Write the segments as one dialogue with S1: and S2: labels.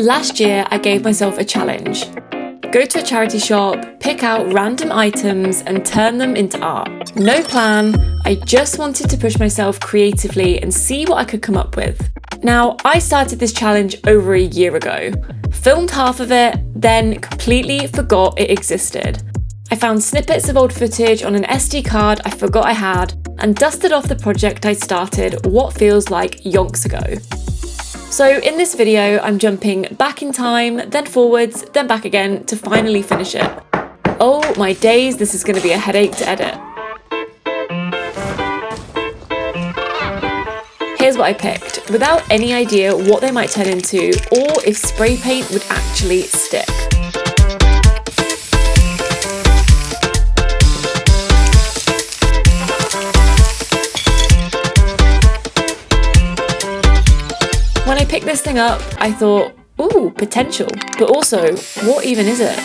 S1: Last year, I gave myself a challenge. Go to a charity shop, pick out random items and turn them into art. No plan, I just wanted to push myself creatively and see what I could come up with. Now, I started this challenge over a year ago, filmed half of it, then completely forgot it existed. I found snippets of old footage on an SD card I forgot I had and dusted off the project I started what feels like yonks ago. So in this video, I'm jumping back in time, then forwards, then back again to finally finish it. Oh my days, this is going to be a headache to edit. Here's what I picked, without any idea what they might turn into or if spray paint would actually stick. When I picked this thing up, I thought, ooh, potential, but also, what even is it?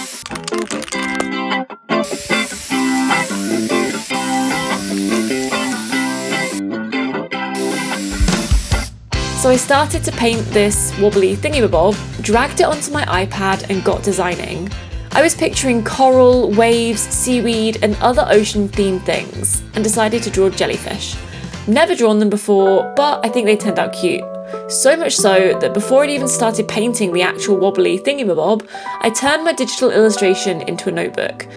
S1: So I started to paint this wobbly thingy-mabob, dragged it onto my iPad and got designing. I was picturing coral, waves, seaweed and other ocean-themed things and decided to draw jellyfish. Never drawn them before, but I think they turned out cute. So much so that before I'd even started painting the actual wobbly thingy-mabob, I turned my digital illustration into a notebook.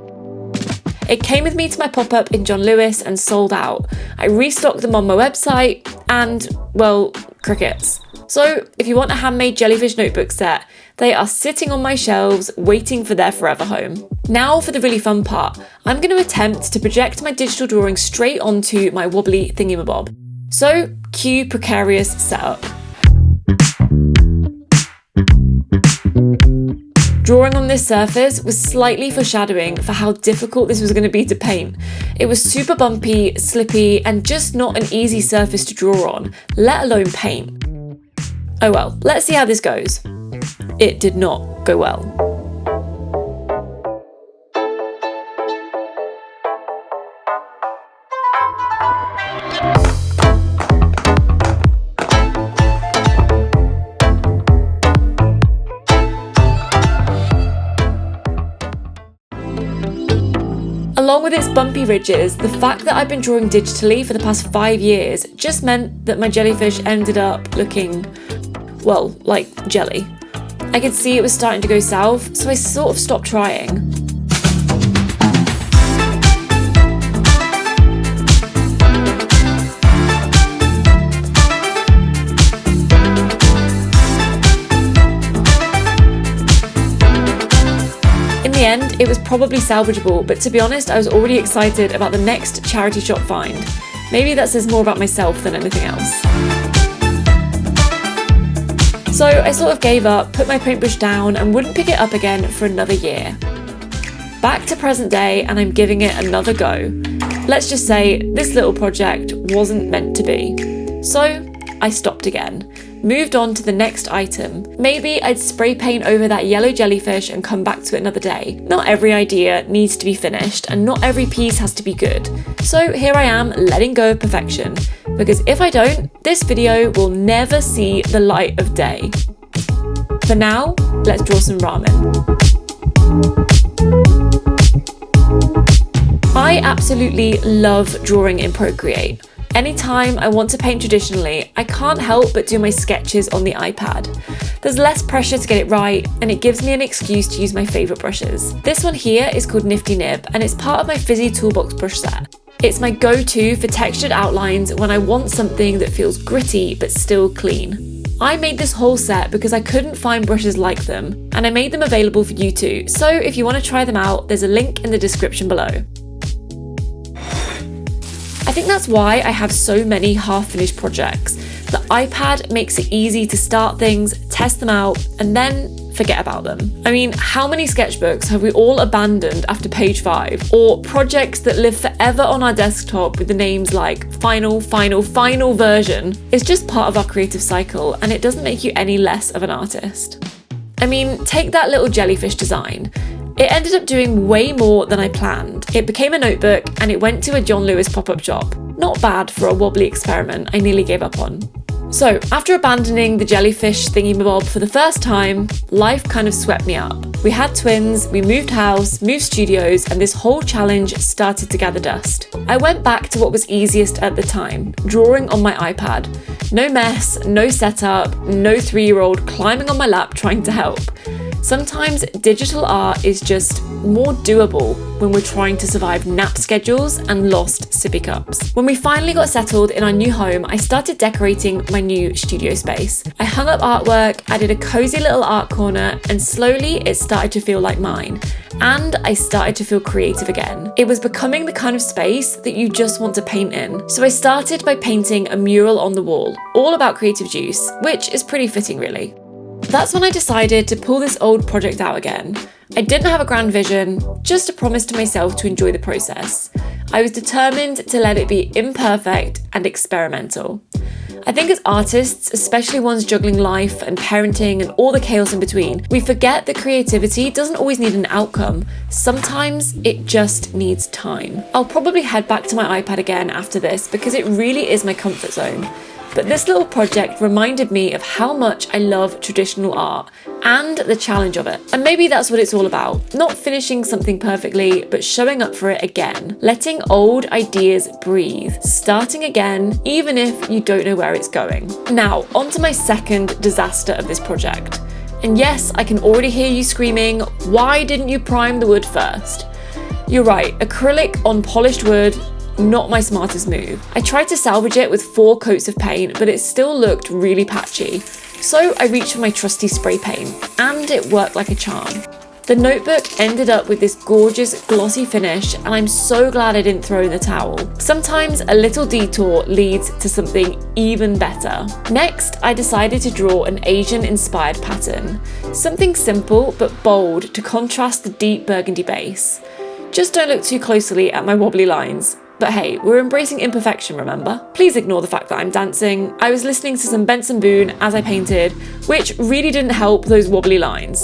S1: It came with me to my pop-up in John Lewis and sold out. I restocked them on my website and, well, crickets. So if you want a handmade jellyfish notebook set, they are sitting on my shelves waiting for their forever home. Now for the really fun part. I'm going to attempt to project my digital drawing straight onto my wobbly thingy-mabob. So cue precarious setup. Drawing on this surface was slightly foreshadowing for how difficult this was going to be to paint. It was super bumpy, slippy, and just not an easy surface to draw on, let alone paint. Oh well, let's see how this goes. It did not go well. Along with its bumpy ridges, the fact that I've been drawing digitally for the past 5 years just meant that my jellyfish ended up looking, well, like jelly. I could see it was starting to go south, so I sort of stopped trying. In the end, it was probably salvageable, but to be honest, I was already excited about the next charity shop find. Maybe that says more about myself than anything else. So I sort of gave up, put my paintbrush down and wouldn't pick it up again for another year. Back to present day and I'm giving it another go. Let's just say this little project wasn't meant to be. So I stopped again. Moved on to the next item. Maybe I'd spray paint over that yellow jellyfish and come back to it another day. Not every idea needs to be finished and not every piece has to be good. So here I am letting go of perfection, because if I don't, this video will never see the light of day. For now, let's draw some ramen. I absolutely love drawing in Procreate. Anytime I want to paint traditionally, I can't help but do my sketches on the iPad. There's less pressure to get it right, and it gives me an excuse to use my favourite brushes. This one here is called Nifty Nib, and it's part of my Fizzy Toolbox Brush Set. It's my go-to for textured outlines when I want something that feels gritty but still clean. I made this whole set because I couldn't find brushes like them, and I made them available for you too, so if you want to try them out, there's a link in the description below. I think that's why I have so many half-finished projects. The iPad makes it easy to start things, test them out, and then forget about them. I mean, how many sketchbooks have we all abandoned after page 5? Or projects that live forever on our desktop with the names like final version? It's just part of our creative cycle, and it doesn't make you any less of an artist. I mean, take that little jellyfish design. It ended up doing way more than I planned. It became a notebook and it went to a John Lewis pop-up shop. Not bad for a wobbly experiment I nearly gave up on. So after abandoning the jellyfish thingy-mabob for the first time, life kind of swept me up. We had twins, we moved house, moved studios, and this whole challenge started to gather dust. I went back to what was easiest at the time, drawing on my iPad. No mess, no setup, no 3-year-old climbing on my lap trying to help. Sometimes digital art is just more doable when we're trying to survive nap schedules and lost sippy cups. When we finally got settled in our new home, I started decorating my new studio space. I hung up artwork, added a cozy little art corner, and slowly it started to feel like mine. And I started to feel creative again. It was becoming the kind of space that you just want to paint in. So I started by painting a mural on the wall, all about creative juice, which is pretty fitting really. That's when I decided to pull this old project out again. I didn't have a grand vision, just a promise to myself to enjoy the process. I was determined to let it be imperfect and experimental. I think as artists, especially ones juggling life and parenting and all the chaos in between, we forget that creativity doesn't always need an outcome. Sometimes it just needs time. I'll probably head back to my iPad again after this because it really is my comfort zone. But this little project reminded me of how much I love traditional art and the challenge of it. And maybe that's what it's all about. Not finishing something perfectly, but showing up for it again. Letting old ideas breathe. Starting again, even if you don't know where it's going. Now, on to my second disaster of this project. And yes, I can already hear you screaming, why didn't you prime the wood first? You're right, acrylic on polished wood, not my smartest move. I tried to salvage it with 4 coats of paint, but it still looked really patchy. So I reached for my trusty spray paint, and it worked like a charm. The notebook ended up with this gorgeous glossy finish, and I'm so glad I didn't throw in the towel. Sometimes a little detour leads to something even better. Next, I decided to draw an Asian-inspired pattern. Something simple but bold to contrast the deep burgundy base. Just don't look too closely at my wobbly lines. But hey, we're embracing imperfection, remember? Please ignore the fact that I'm dancing. I was listening to some Benson Boone as I painted, which really didn't help those wobbly lines.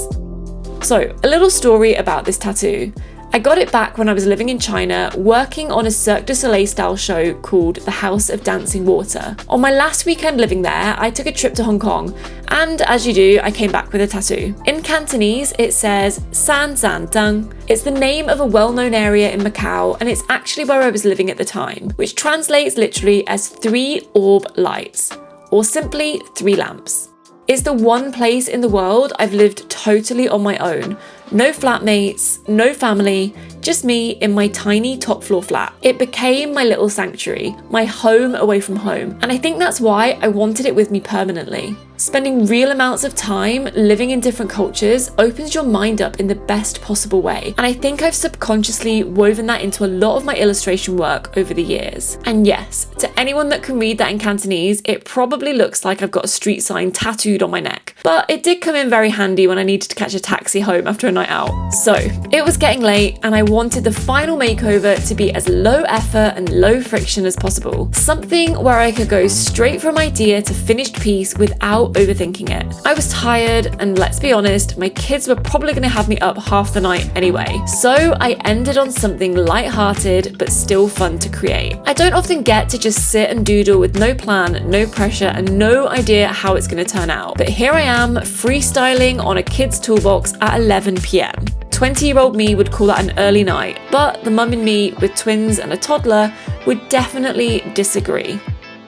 S1: So, a little story about this tattoo. I got it back when I was living in China, working on a Cirque du Soleil style show called The House of Dancing Water. On my last weekend living there, I took a trip to Hong Kong, and as you do, I came back with a tattoo. In Cantonese, it says San San Tung. It's the name of a well-known area in Macau, and it's actually where I was living at the time, which translates literally as 3 orb lights, or simply 3 lamps. It's the one place in the world I've lived totally on my own. No flatmates, no family, just me in my tiny top floor flat. It became my little sanctuary, my home away from home. And I think that's why I wanted it with me permanently. Spending real amounts of time living in different cultures opens your mind up in the best possible way. And I think I've subconsciously woven that into a lot of my illustration work over the years. And yes, to anyone that can read that in Cantonese, it probably looks like I've got a street sign tattooed on my neck. But it did come in very handy when I needed to catch a taxi home after a night out. So it was getting late and I wanted the final makeover to be as low effort and low friction as possible. Something where I could go straight from idea to finished piece without overthinking it. I was tired, and let's be honest, my kids were probably going to have me up half the night anyway. So I ended on something light-hearted but still fun to create. I don't often get to just sit and doodle with no plan, no pressure, and no idea how it's going to turn out. But here I am, freestyling on a kid's toolbox at 11 p.m. 20-year-old me would call that an early night, but the mum in me with twins and a toddler would definitely disagree.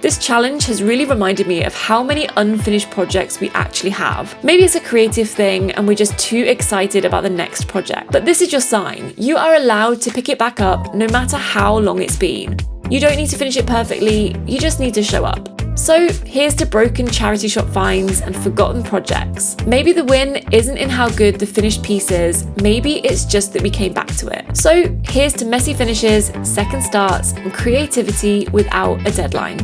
S1: This challenge has really reminded me of how many unfinished projects we actually have. Maybe it's a creative thing and we're just too excited about the next project. But this is your sign. You are allowed to pick it back up no matter how long it's been. You don't need to finish it perfectly, you just need to show up. So here's to broken charity shop finds and forgotten projects. Maybe the win isn't in how good the finished piece is, maybe it's just that we came back to it. So here's to messy finishes, second starts, and creativity without a deadline.